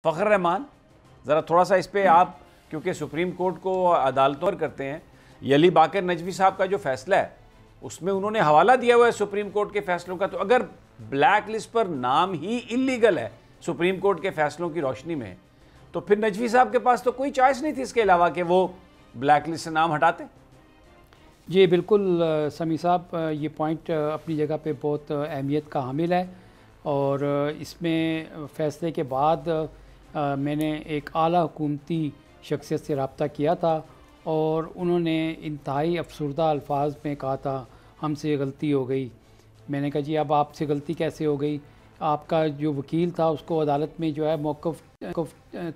فخر رحمان ذرا تھوڑا سا اس پہ آپ، کیونکہ سپریم کورٹ کو عدالتوں پر کرتے ہیں، یہ علی باقر نجوی صاحب کا جو فیصلہ ہے اس میں انہوں نے حوالہ دیا ہوا ہے سپریم کورٹ کے فیصلوں کا، تو اگر بلیک لسٹ پر نام ہی انلیگل ہے سپریم کورٹ کے فیصلوں کی روشنی میں، تو پھر نجوی صاحب کے پاس تو کوئی چوائس نہیں تھی اس کے علاوہ کہ وہ بلیک لسٹ سے نام ہٹاتے۔ جی بالکل سمیع صاحب، یہ پوائنٹ اپنی جگہ پہ بہت اہمیت کا حامل ہے، اور اس میں فیصلے کے بعد میں نے ایک اعلیٰ حکومتی شخصیت سے رابطہ کیا تھا، اور انہوں نے انتہائی افسردہ الفاظ میں کہا تھا ہم سے غلطی ہو گئی۔ میں نے کہا جی اب آپ سے غلطی کیسے ہو گئی؟ آپ کا جو وکیل تھا اس کو عدالت میں جو ہے موقف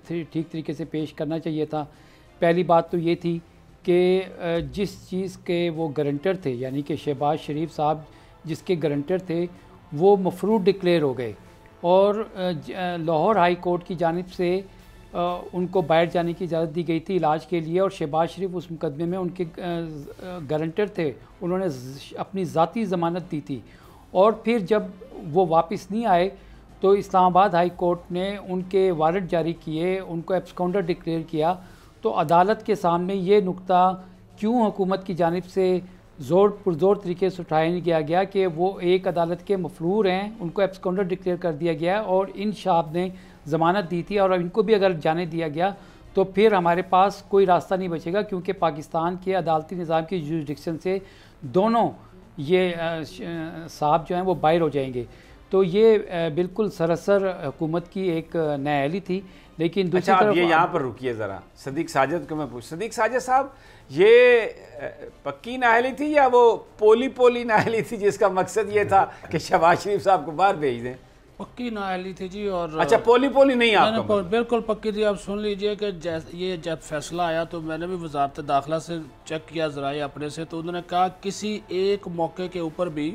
ٹھیک طریقے سے پیش کرنا چاہیے تھا۔ پہلی بات تو یہ تھی کہ جس چیز کے وہ گارنٹر تھے، یعنی کہ شہباز شریف صاحب جس کے گارنٹر تھے، وہ مفروض ڈکلیئر ہو گئے، اور لاہور ہائی کورٹ کی جانب سے ان کو باہر جانے کی اجازت دی گئی تھی علاج کے لیے، اور شہباز شریف اس مقدمے میں ان کے گارنٹر تھے، انہوں نے اپنی ذاتی ضمانت دی تھی، اور پھر جب وہ واپس نہیں آئے تو اسلام آباد ہائی کورٹ نے ان کے وارنٹ جاری کیے، ان کو ایبسکاؤنڈر ڈکلیئر کیا۔ تو عدالت کے سامنے یہ نقطہ کیوں حکومت کی جانب سے زور طریقے سے اٹھایا نہیں گیا کہ وہ ایک عدالت کے مفرور ہیں، ان کو ایبسکاؤنڈر ڈکلیئر کر دیا گیا، اور ان صاحب نے ضمانت دی تھی، اور ان کو بھی اگر جانے دیا گیا تو پھر ہمارے پاس کوئی راستہ نہیں بچے گا، کیونکہ پاکستان کے عدالتی نظام کی جورسڈکشن سے دونوں یہ صاحب جو ہیں وہ باہر ہو جائیں گے۔ تو یہ بالکل سراسر حکومت کی ایک نااہلی تھی۔ لیکن دوسری طرف یہ یہاں پر رکیے ذرا، صدیق ساجد کو میں پوچھ، صدیق ساجد صاحب یہ پکی نااہلی تھی یا وہ پولی نااہلی تھی جس کا مقصد یہ تھا کہ شہباز شریف صاحب کو باہر بھیج دیں؟ پکی نااہلی تھی جی، اور اچھا پولی نہیں آپ کا؟ بالکل پکی تھی۔ آپ سن لیجئے کہ یہ جب فیصلہ آیا تو میں نے بھی وزارت داخلہ سے چیک کیا ذرائع اپنے سے، تو انہوں نے کہا کسی ایک موقع کے اوپر بھی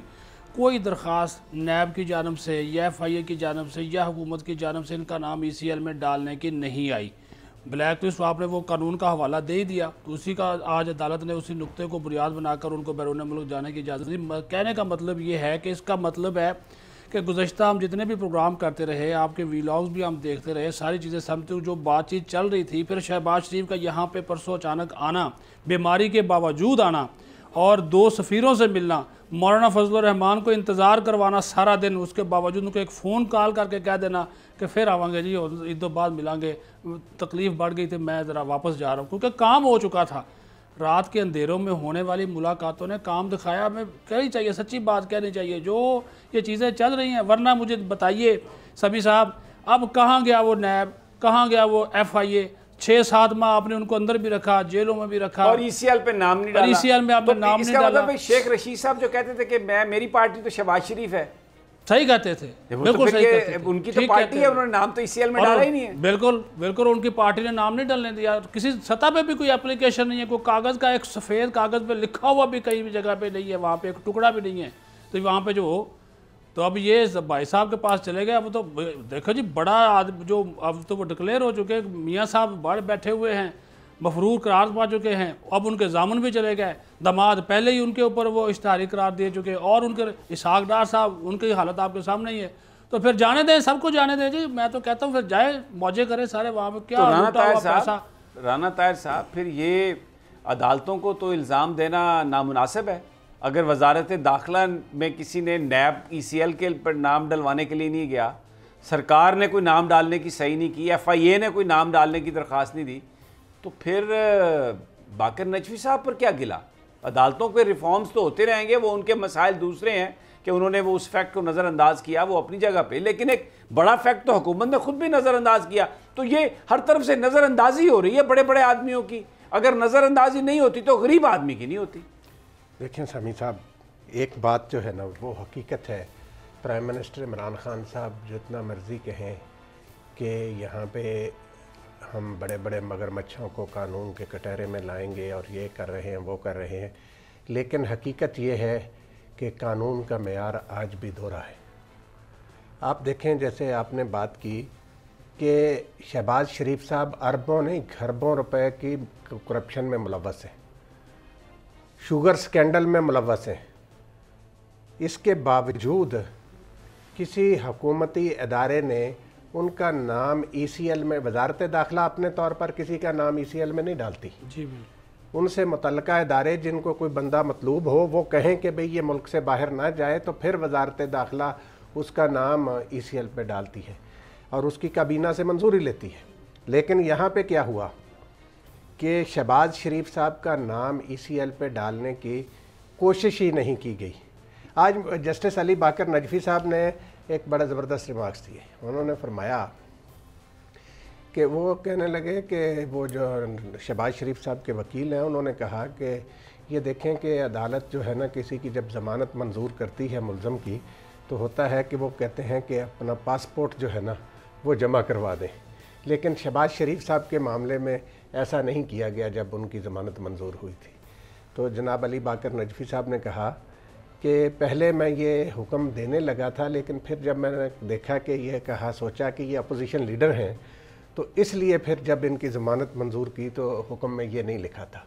کوئی درخواست نیب کی جانب سے یا ایف آئی اے کی جانب سے یا حکومت کی جانب سے ان کا نام ای سی ایل میں ڈالنے کی نہیں آئی۔ بلیک لسٹ آپ نے وہ قانون کا حوالہ دے ہی دیا، تو اسی کا آج عدالت نے اسی نقطے کو بنیاد بنا کر ان کو بیرون ملک جانے کی اجازت دی۔ کہنے کا مطلب یہ ہے کہ اس کا مطلب ہے کہ گزشتہ ہم جتنے بھی پروگرام کرتے رہے، آپ کے ویلاگز بھی ہم دیکھتے رہے، ساری چیزیں سمجھتے، جو بات چیت چل رہی تھی، پھر شہباز شریف کا یہاں پہ پرسوں اچانک آنا، بیماری کے باوجود آنا، اور 2 سفیروں سے ملنا، مولانا فضل الرحمان کو انتظار کروانا سارا دن، اس کے باوجود ان کو ایک فون کال کر کے کہہ دینا کہ پھر آویں گے جی اور عید و بعد ملیں گے، تکلیف بڑھ گئی تھی، میں ذرا واپس جا رہا ہوں، کیونکہ کام ہو چکا تھا۔ رات کے اندھیروں میں ہونے والی ملاقاتوں نے کام دکھایا۔ ہمیں کہنی چاہیے، سچی بات کہنی چاہیے، جو یہ چیزیں چل رہی ہیں۔ ورنہ مجھے بتائیے سمیع صاحب، اب کہاں گیا وہ نیب، کہاں گیا وہ ایف آئی اے؟ 6-7 ماہ آپ نے ان کو اندر بھی رکھا، جیلوں میں بھی رکھا، اور ای سی ایل پہ نام نہیں ڈالا، ای سی ایل میں آپ نے نام نہیں ڈالا۔ مطلب شیخ رشید صاحب جو کہتے تھے کہ میری پارٹی تو شہباز شریف ہے، صحیح کہتے تھے، بالکل صحیح کہتے تھے، ان کی تو پارٹی ہے، انہوں نے نام تو ای سی ایل میں ڈالا ہی نہیں ہے۔ بالکل ان کی پارٹی نے نام نہیں ڈالنے دیا، کسی سطح پہ بھی کوئی اپلیکیشن نہیں ہے، کوئی کاغذ کا ایک سفید کاغذ پہ لکھا ہوا بھی کئی بھی جگہ پہ نہیں ہے، وہاں پہ ایک ٹکڑا بھی نہیں ہے، تو وہاں پہ جو ہو تو اب یہ بھائی صاحب کے پاس چلے گئے۔ اب تو دیکھو جی، بڑا آدمی جو اب تو وہ ڈکلیئر ہو چکے، میاں صاحب باہر بیٹھے ہوئے ہیں، مفرور قرار پا چکے ہیں، اب ان کے ضامن بھی چلے گئے، داماد پہلے ہی ان کے اوپر وہ اشتہاری قرار دے چکے، اور ان کے اسحاق ڈار صاحب، ان کی حالت آپ کے سامنے ہی ہے۔ تو پھر جانے دیں، سب کو جانے دیں جی، میں تو کہتا ہوں پھر جائے موجے کرے سارے وہاں پہ، کیا لوٹا ہوا پیسہ۔ رانا طاہر صاحب، پھر یہ عدالتوں کو تو الزام دینا نامناسب ہے۔ اگر وزارت داخلہ میں کسی نے نیب ای سی ایل کے پر نام ڈلوانے کے لیے نہیں گیا، سرکار نے کوئی نام ڈالنے کی صحیح نہیں کی، ایف آئی اے نے کوئی نام ڈالنے کی درخواست نہیں دی، تو پھر باقر نجوی صاحب پر کیا گلا؟ عدالتوں کے ریفارمز تو ہوتے رہیں گے، وہ ان کے مسائل دوسرے ہیں کہ انہوں نے وہ اس فیکٹ کو نظر انداز کیا، وہ اپنی جگہ پہ، لیکن ایک بڑا فیکٹ تو حکومت نے خود بھی نظر انداز کیا۔ تو یہ ہر طرف سے نظر اندازی ہو رہی ہے بڑے بڑے آدمیوں کی، اگر نظر اندازی نہیں ہوتی تو غریب آدمی کی نہیں ہوتی۔ دیکھیں سمیع صاحب، ایک بات جو ہے نا وہ حقیقت ہے، پرائم منسٹر عمران خان صاحب جتنا مرضی کہیں کہ یہاں پہ ہم بڑے بڑے مگرمچھوں کو قانون کے کٹہرے میں لائیں گے اور یہ کر رہے ہیں وہ کر رہے ہیں، لیکن حقیقت یہ ہے کہ قانون کا معیار آج بھی دھورا ہے۔ آپ دیکھیں، جیسے آپ نے بات کی کہ شہباز شریف صاحب اربوں نہیں کھربوں روپے کی کرپشن میں ملوث ہیں، شوگر سکینڈل میں ملوث ہیں، اس کے باوجود کسی حکومتی ادارے نے ان کا نام ECL میں وزارت داخلہ اپنے طور پر کسی کا نام ECL میں نہیں ڈالتی. جی بالکل. ان سے متعلقہ ادارے جن کو کوئی بندہ مطلوب ہو وہ کہیں کہ بھئی یہ ملک سے باہر نہ جائے تو پھر وزارت داخلہ اس کا نام ECL پہ ڈالتی ہے اور اس کی کابینہ سے منظوری لیتی ہے. لیکن یہاں پہ کیا ہوا کہ شہباز شریف صاحب کا نام ECL پہ ڈالنے کی کوشش ہی نہیں کی گئی. آج جسٹس علی باقر نجفی صاحب نے ایک بڑا زبردست ریمارکس دیے. انہوں نے فرمایا کہ وہ کہنے لگے کہ وہ جو شہباز شریف صاحب کے وکیل ہیں انہوں نے کہا کہ یہ دیکھیں کہ عدالت جو ہے نا کسی کی جب ضمانت منظور کرتی ہے ملزم کی تو ہوتا ہے کہ وہ کہتے ہیں کہ اپنا پاسپورٹ جو ہے نا وہ جمع کروا دیں. لیکن شہباز شریف صاحب کے معاملے میں ایسا نہیں کیا گیا جب ان کی ضمانت منظور ہوئی تھی. تو جناب علی باقر نجفی صاحب نے کہا کہ پہلے میں یہ حکم دینے لگا تھا لیکن پھر جب میں نے دیکھا کہ یہ کہا سوچا کہ یہ اپوزیشن لیڈر ہیں تو اس لیے پھر جب ان کی ضمانت منظور کی تو حکم میں یہ نہیں لکھا تھا.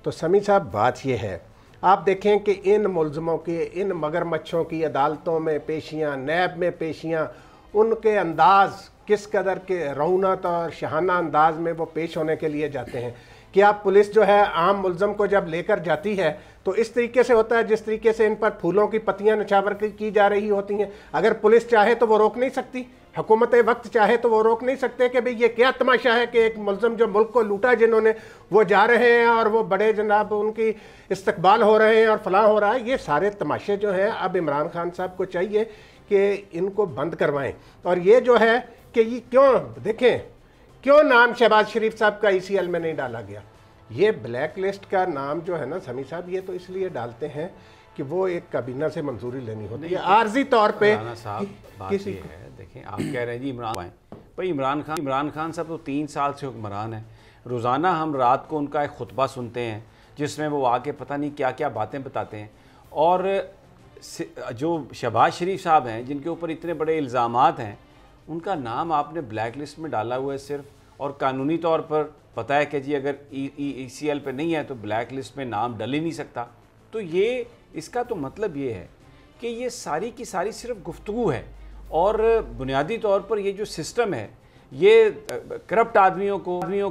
تو سمیع صاحب بات یہ ہے آپ دیکھیں کہ ان ملزموں کی ان مگرمچھوں کی عدالتوں میں پیشیاں نیب میں پیشیاں ان کے انداز کس قدر کے رونت اور شہانہ انداز میں وہ پیش ہونے کے لیے جاتے ہیں. کہ آپ پولیس جو ہے عام ملزم کو جب لے کر جاتی ہے تو اس طریقے سے ہوتا ہے جس طریقے سے ان پر پھولوں کی پتیاں نچھاور کی جا رہی ہوتی ہیں. اگر پولیس چاہے تو وہ روک نہیں سکتی, حکومت وقت چاہے تو وہ روک نہیں سکتے کہ بھئی یہ کیا تماشا ہے کہ ایک ملزم جو ملک کو لوٹا جنہوں نے وہ جا رہے ہیں اور وہ بڑے جناب ان کی استقبال ہو رہے ہیں اور فلاں ہو رہا ہے. یہ سارے تماشے جو ہیں اب عمران خان صاحب کو چاہیے کہ ان کو بند کروائیں. اور یہ جو ہے کہ یہ کیوں دیکھیں کیوں نام شہباز شریف صاحب کا ECL میں نہیں ڈالا گیا. یہ بلیک لسٹ کا نام جو ہے نا سمیع صاحب یہ تو اس لیے ڈالتے ہیں کہ وہ ایک کابینہ سے منظوری لینی ہوتی ہے عارضی طور پہ. کسی ہے دیکھیں آپ کہہ رہے ہیں جی عمران خان صاحب تو 3 سال سے حکمران ہیں. روزانہ ہم رات کو ان کا ایک خطبہ سنتے ہیں جس میں وہ آ کے پتہ نہیں کیا کیا باتیں بتاتے ہیں. اور جو شہباز شریف صاحب ہیں جن کے اوپر اتنے بڑے الزامات ہیں ان کا نام آپ نے بلیک لسٹ میں ڈالا ہوا ہے صرف, اور قانونی طور پر پتہ ہے کہ جی اگر ECL پہ نہیں ہے تو بلیک لسٹ میں نام ڈل ہی نہیں سکتا. تو یہ اس کا تو مطلب یہ ہے کہ یہ ساری کی ساری صرف گفتگو ہے اور بنیادی طور پر یہ جو سسٹم ہے یہ کرپٹ آدمیوں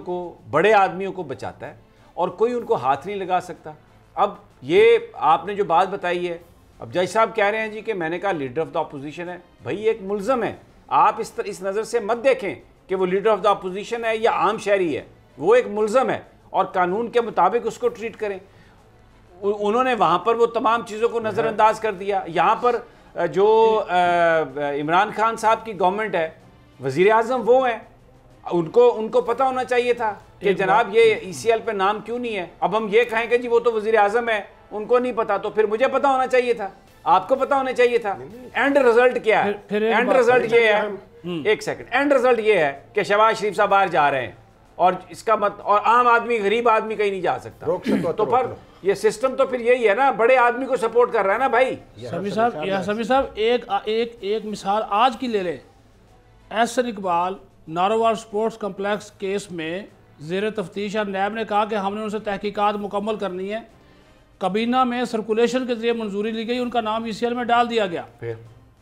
کو بڑے آدمیوں کو بچاتا ہے اور کوئی ان کو ہاتھ نہیں لگا سکتا. اب یہ آپ نے جو بات بتائی ہے, اب جج صاحب کہہ رہے ہیں جی کہ میں نے کہا لیڈر آف دا اپوزیشن ہے. بھائی ایک ملزم ہے, آپ اس نظر سے مت دیکھیں کہ وہ لیڈر آف دا اپوزیشن ہے یا عام شہری ہے. وہ ایک ملزم ہے اور قانون کے مطابق اس کو ٹریٹ کریں. انہوں نے وہاں پر وہ تمام چیزوں کو نظر انداز کر دیا. یہاں پر جو عمران خان صاحب کی گورنمنٹ ہے, وزیر اعظم وہ ہیں, ان کو پتہ ہونا چاہیے تھا کہ جناب یہ ECL پہ نام کیوں نہیں ہے. اب ہم یہ کہیں کہ جی وہ تو وزیر اعظم ہے, ان کو نہیں پتا, تو پھر مجھے پتہ ہونا چاہیے تھا, آپ کو پتہ ہونا چاہیے تھا. اینڈ رزلٹ کیا ہے؟ اینڈ رزلٹ یہ ہے, ایک سیکنڈ, اینڈ رزلٹ یہ ہے کہ شہباز شریف صاحب باہر جا رہے ہیں اور اس کا اور عام آدمی غریب آدمی کہیں نہیں جا سکتا. تو پھر یہ سسٹم تو پھر یہی ہے نا, بڑے آدمی کو سپورٹ کر رہا ہے نا بھائی. سمیع صاحب ایک مثال آج کی لے لیں. Ahsan Iqbal Narowal sports complex case میں زیر تفتیش نیب نے کہا کہ ہم نے ان سے تحقیقات مکمل کرنی ہے. کابینہ میں سرکولیشن کے ذریعے منظوری لی گئی, ان کا نام ECL میں ڈال دیا گیا.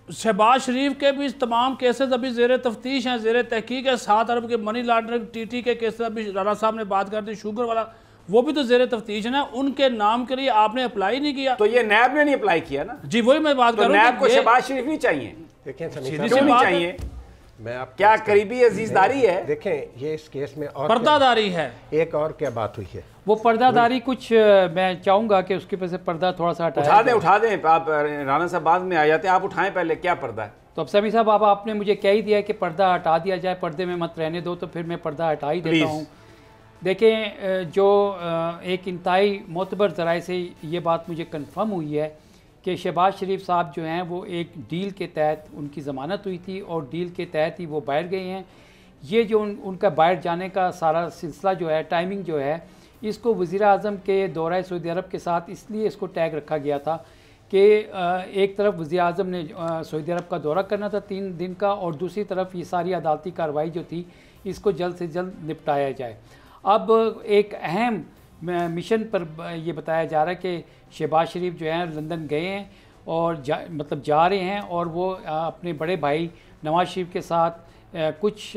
شہباز شریف کے بھی تمام کیسز ابھی زیر تفتیش ہیں, زیر تحقیق ہے. 7 ارب کے منی لانڈرنگ TT کے کیسز ابھی رانا صاحب نے بات کر دی, شوگر والا وہ بھی تو زیر تفتیش ہے. ان کے نام کے لیے آپ نے اپلائی نہیں کیا. تو یہ نیب نے نہیں اپلائی کیا نا جی, وہی میں بات کر رہا ہوں. نیب کو شہباز شریف نہیں چاہیے, دیکھیں کیوں نہیں چاہیے؟ کیا قریبی عزیزداری ہے؟ دیکھیں یہ اس کیس میں اور پردہ داری ہے. ایک اور کیا بات ہوئی ہے, وہ پردہ داری کچھ میں چاہوں گا کہ اس کے پاس پردہ تھوڑا سا اٹھا دیں. آپ رانا صاحب بعد میں آ جاتے ہیں, آپ اٹھائیں پہلے کیا پردہ ہے. تو اب سمیع صاحب آپ نے مجھے کہہ ہی دیا کہ پردہ ہٹا دیا جائے, پردے میں مت رہنے دو, تو پھر میں پردہ ہٹا ہی دیتا ہوں. دیکھیں جو ایک انتہائی معتبر ذرائع سے یہ بات مجھے کنفرم ہوئی ہے کہ شہباز شریف صاحب جو ہیں وہ ایک ڈیل کے تحت ان کی ضمانت ہوئی تھی اور ڈیل کے تحت ہی وہ باہر گئے ہیں. یہ جو ان کا باہر جانے کا سارا سلسلہ جو ہے, ٹائمنگ جو ہے, اس کو وزیر اعظم کے دورہ سعودی عرب کے ساتھ اس لیے اس کو ٹیگ رکھا گیا تھا کہ ایک طرف وزیر اعظم نے سعودی عرب کا دورہ کرنا تھا 3 دن کا, اور دوسری طرف یہ ساری عدالتی کارروائی جو تھی اس کو جلد سے جلد نپٹایا جائے. اب ایک اہم مشن پر یہ بتایا جا رہا ہے کہ شہباز شریف جو ہیں لندن گئے ہیں اور مطلب جا رہے ہیں, اور وہ اپنے بڑے بھائی نواز شریف کے ساتھ کچھ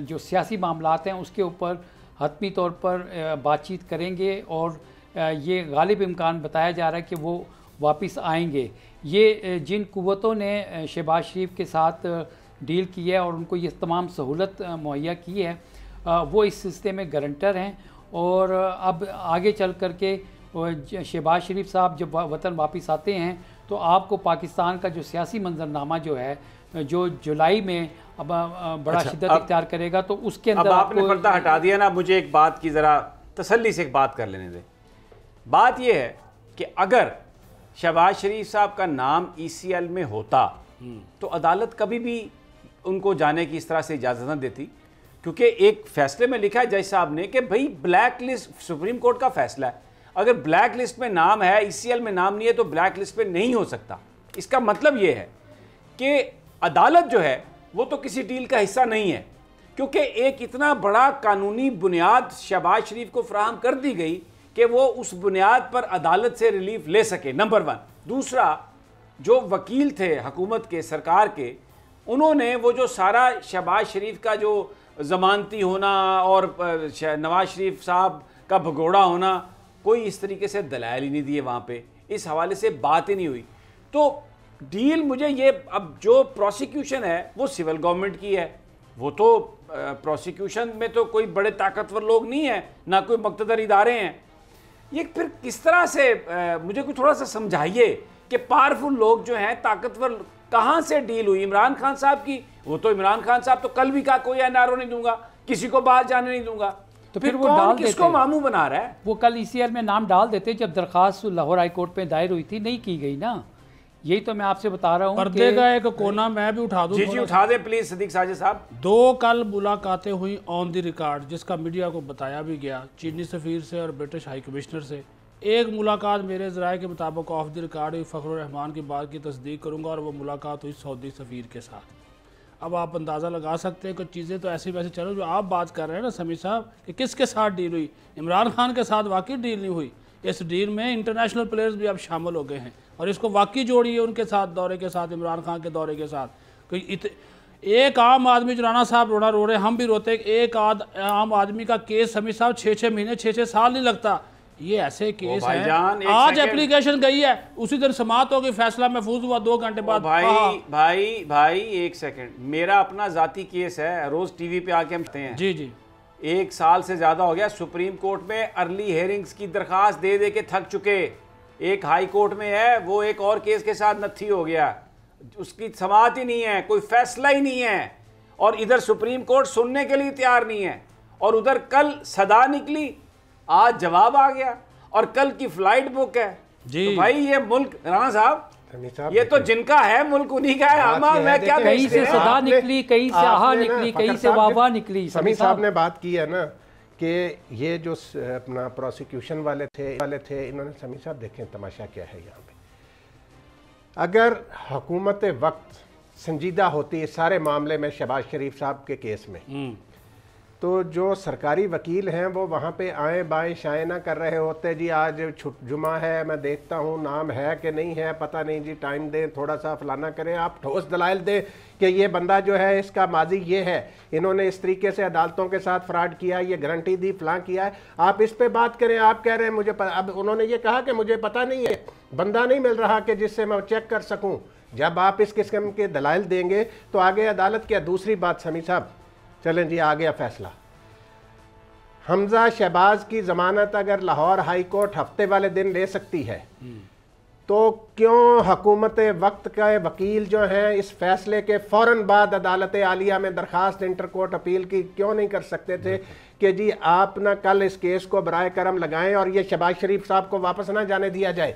جو سیاسی معاملات ہیں اس کے اوپر حتمی طور پر بات چیت کریں گے، اور یہ غالب امکان بتایا جا رہا ہے کہ وہ واپس آئیں گے۔ یہ جن قوتوں نے شہباز شریف کے ساتھ ڈیل کی ہے اور ان کو یہ تمام سہولت مہیا کی ہے، وہ اس سلسلے میں گارنٹر ہیں، اور اب آگے چل کر کے شہباز شریف صاحب جب وطن واپس آتے ہیں تو آپ کو پاکستان کا جو سیاسی منظرنامہ جو ہے، جو جولائی میں اب بڑا شدت اختیار کرے گا، تو اس کے اندر اب آپ نے پردہ ہٹا دیا نا، مجھے ایک بات کی ذرا تسلی سے ایک بات کر لینے دیں۔ بات یہ ہے کہ اگر شہباز شریف صاحب کا نام ای سی ایل میں ہوتا تو عدالت کبھی بھی ان کو جانے کی اس طرح سے اجازت نہ دیتی، کیونکہ ایک فیصلے میں لکھا ہے جج صاحب نے کہ بھئی بلیک لسٹ سپریم کورٹ کا فیصلہ ہے، اگر بلیک لسٹ میں نام ہے، ای سی ایل میں نام نہیں ہے تو بلیک لسٹ پہ نہیں ہو سکتا۔ اس کا مطلب یہ ہے کہ عدالت جو ہے وہ تو کسی ڈیل کا حصہ نہیں ہے، کیونکہ ایک اتنا بڑا قانونی بنیاد شہباز شریف کو فراہم کر دی گئی کہ وہ اس بنیاد پر عدالت سے ریلیف لے سکے، نمبر 1۔ دوسرا، جو وکیل تھے حکومت کے، سرکار کے، انہوں نے وہ جو سارا شہباز شریف کا جو ضمانتی ہونا اور نواز شریف صاحب کا بھگوڑا ہونا، کوئی اس طریقے سے دلائل ہی نہیں دیے وہاں پہ، اس حوالے سے بات ہی نہیں ہوئی۔ تو ڈیل مجھے یہ، اب جو پروسیکیوشن ہے وہ سول گورنمنٹ کی ہے، وہ تو پروسیکیوشن میں تو کوئی بڑے طاقتور لوگ نہیں ہیں، نہ کوئی مقتدر ادارے ہیں۔ یہ پھر کس طرح سے، مجھے کوئی تھوڑا سا سمجھائیے کہ پاورفل لوگ جو ہیں، طاقتور، کہاں سے ڈیل ہوئی؟ عمران خان صاحب کی، وہ تو عمران خان صاحب تو کل بھی کہا کوئی این آر او نہیں دوں گا، کسی کو باہر جانے نہیں دوں گا، تو پھر وہ ڈال کس کو ماموں بنا رہا ہے؟ وہ کل ای سی ایل میں نام ڈال دیتے جب درخواست لاہور ہائی کورٹ میں دائر ہوئی تھی، نہیں کی گئی نا۔ یہی تو میں آپ سے بتا رہا ہوں پردے کا ایک کونا میں بھی اٹھا دوں۔ جی اٹھا دیں پلیز صدیق ساجد صاحب۔ 2 کل ملاقاتیں ہوئی آن دی ریکارڈ، جس کا میڈیا کو بتایا بھی گیا، چینی سفیر سے اور برٹش ہائی کمشنر سے۔ ایک ملاقات میرے ذرائع کے مطابق آف دی ریکارڈ ہوئی، فخر الرحمان کی بات کی تصدیق کروں گا، اور وہ ملاقات ہوئی سعودی سفیر کے ساتھ۔ اب آپ اندازہ لگا سکتے ہیں کہ چیزیں تو ایسی ویسے چلو، جو آپ بات کر رہے ہیں نا سمیع صاحب کہ کس کے ساتھ ڈیل ہوئی، عمران خان کے ساتھ واقعی ڈیل نہیں ہوئی۔ اس ڈیل میں انٹرنیشنل پلیئرز بھی اب شامل ہو گئے ہیں، اور اس کو واقعی جوڑیے ان کے ساتھ، دورے کے ساتھ، عمران خان کے دورے کے ساتھ۔ ایک عام آدمی، جو رانا صاحب رونا رو رہے ہیں، ہم بھی روتے ہیں، ایک عام آدمی کا کیس سمیع صاحب 6 مہینے 6 سال نہیں لگتا۔ یہ ایسے کیس ہیں، آج اپلیکیشن گئی ہے، اسی دن سماعت ہوگی، فیصلہ محفوظ ہوا 2 گھنٹے بعد۔ بھائی ایک سیکنڈ، میرا اپنا ذاتی کیس ہے، روز ٹی وی پہ آ کے ہم کہتے ہیں۔ جی 1 سال سے زیادہ ہو گیا، سپریم کورٹ میں ارلی ہیئرنگز کی درخواست دے دے کے تھک چکے، ایک ہائی کورٹ میں ہے، وہ ایک اور کیس کے ساتھ نتھی ہو گیا، اس کی سماعت ہی نہیں ہے، کوئی فیصلہ ہی نہیں ہے، اور ادھر سپریم کورٹ سننے کے لیے تیار نہیں ہے، اور ادھر کل صدا نکلی، آج جواب آ گیا، اور کل کی فلائٹ بک ہے۔ تو بھائی یہ ملک، رانا صاحب، یہ تو جن کا ہے ملک انہی کا ہے، میں کیا کہیں سے صدا نکلی، کہیں سے آہا نکلی، کہیں سے واوا نکلی۔ سمیع صاحب نے بات کی ہے نا کہ یہ جو اپنا پروسیکیوشن والے تھے، انہوں نے، سمیع صاحب دیکھیں تماشا کیا ہے یہاں پہ، اگر حکومت وقت سنجیدہ ہوتی ہے سارے معاملے میں شہباز شریف صاحب کے کیس میں، تو جو سرکاری وکیل ہیں وہ وہاں پہ آئیں بائیں شائیں نہ کر رہے ہوتے، جی آج جمعہ ہے، میں دیکھتا ہوں نام ہے کہ نہیں ہے، پتہ نہیں جی، ٹائم دیں تھوڑا سا، فلانا کریں، آپ ٹھوس دلائل دیں کہ یہ بندہ جو ہے اس کا ماضی یہ ہے، انہوں نے اس طریقے سے عدالتوں کے ساتھ فراڈ کیا، یہ گارنٹی دی، فلاں کیا ہے، آپ اس پہ بات کریں۔ آپ کہہ رہے ہیں مجھے اب انہوں نے یہ کہا کہ مجھے پتہ نہیں ہے، بندہ نہیں مل رہا کہ جس سے میں چیک کر سکوں۔ جب آپ اس قسم کے دلائل دیں گے تو آگے عدالت کیا؟ دوسری بات سمیع صاحب، چلیں جی آ گیا فیصلہ، حمزہ شہباز کی ضمانت اگر لاہور ہائی کورٹ ہفتے والے دن لے سکتی ہے تو کیوں حکومت وقت کا وکیل جو ہیں اس فیصلے کے فوراً بعد عدالت عالیہ میں درخواست انٹر کورٹ اپیل کی کیوں نہیں کر سکتے تھے کہ جی آپ نہ کل اس کیس کو برائے کرم لگائیں اور یہ شہباز شریف صاحب کو واپس نہ جانے دیا جائے؟